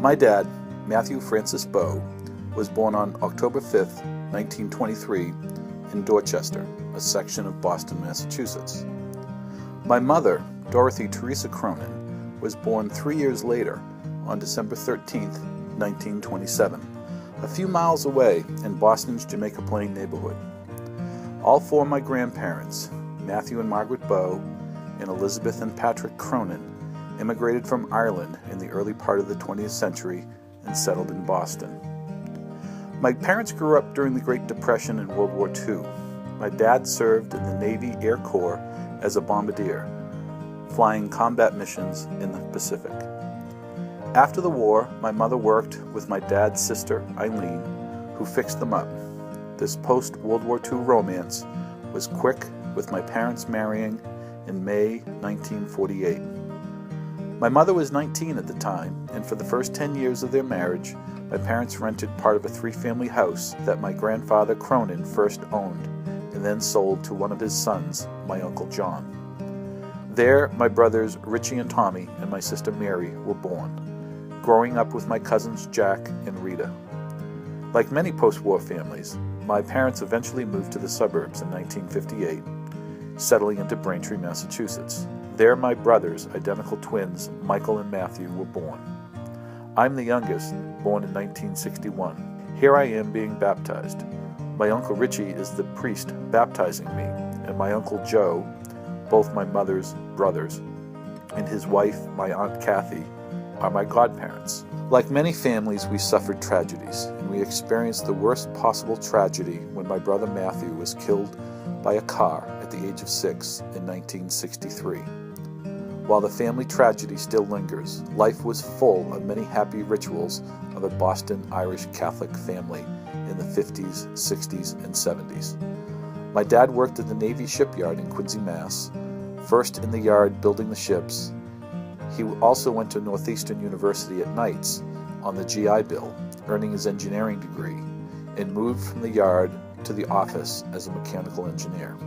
My dad, Matthew Francis Bowe, was born on October 5th, 1923, in Dorchester, a section of Boston, Massachusetts. My mother, Dorothy Teresa Cronin, was born 3 years later, on December 13th, 1927, a few miles away in Boston's Jamaica Plain neighborhood. All four of my grandparents, Matthew and Margaret Bowe, and Elizabeth and Patrick Cronin, immigrated from Ireland in the early part of the 20th century and settled in Boston. My parents grew up during the Great Depression and World War II. My dad served in the Navy Air Corps as a bombardier, flying combat missions in the Pacific. After the war, my mother worked with my dad's sister, Eileen, who fixed them up. This post-World War II romance was quick, with my parents marrying in May 1948. My mother was 19 at the time, and for the first 10 years of their marriage, my parents rented part of a three-family house that my grandfather Cronin first owned and then sold to one of his sons, my Uncle John. There, my brothers Richie and Tommy and my sister Mary were born, growing up with my cousins Jack and Rita. Like many post-war families, my parents eventually moved to the suburbs in 1958, settling into Braintree, Massachusetts. There, my brothers, identical twins, Michael and Matthew, were born. I'm the youngest, born in 1961. Here I am being baptized. My Uncle Richie is the priest baptizing me, and my Uncle Joe, both my mother's brothers, and his wife, my Aunt Kathy, are my godparents. Like many families, we suffered tragedies, and we experienced the worst possible tragedy when my brother Matthew was killed by a car at the age of 6 in 1963. While the family tragedy still lingers, life was full of many happy rituals of a Boston Irish Catholic family in the 50s, 60s, and 70s. My dad worked at the Navy shipyard in Quincy, Mass., first in the yard building the ships. He also went to Northeastern University at nights on the GI Bill, earning his engineering degree, and moved from the yard to the office as a mechanical engineer.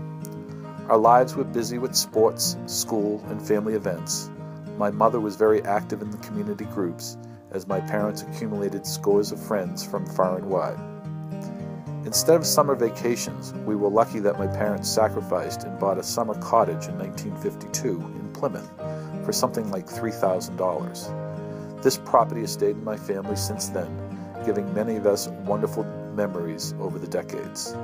Our lives were busy with sports, school, and family events. My mother was very active in the community groups, as my parents accumulated scores of friends from far and wide. Instead of summer vacations, we were lucky that my parents sacrificed and bought a summer cottage in 1952 in Plymouth for something like $3,000. This property has stayed in my family since then, giving many of us wonderful memories over the decades.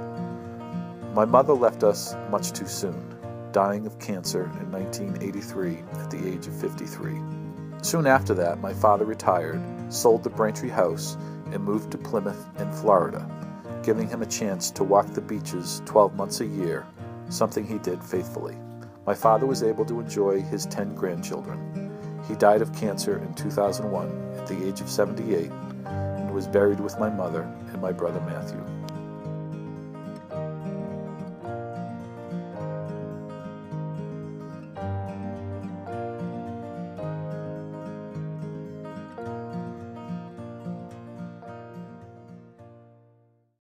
My mother left us much too soon, dying of cancer in 1983 at the age of 53. Soon after that, my father retired, sold the Braintree house, and moved to Plymouth in Florida, giving him a chance to walk the beaches 12 months a year, something he did faithfully. My father was able to enjoy his 10 grandchildren. He died of cancer in 2001 at the age of 78 and was buried with my mother and my brother Matthew.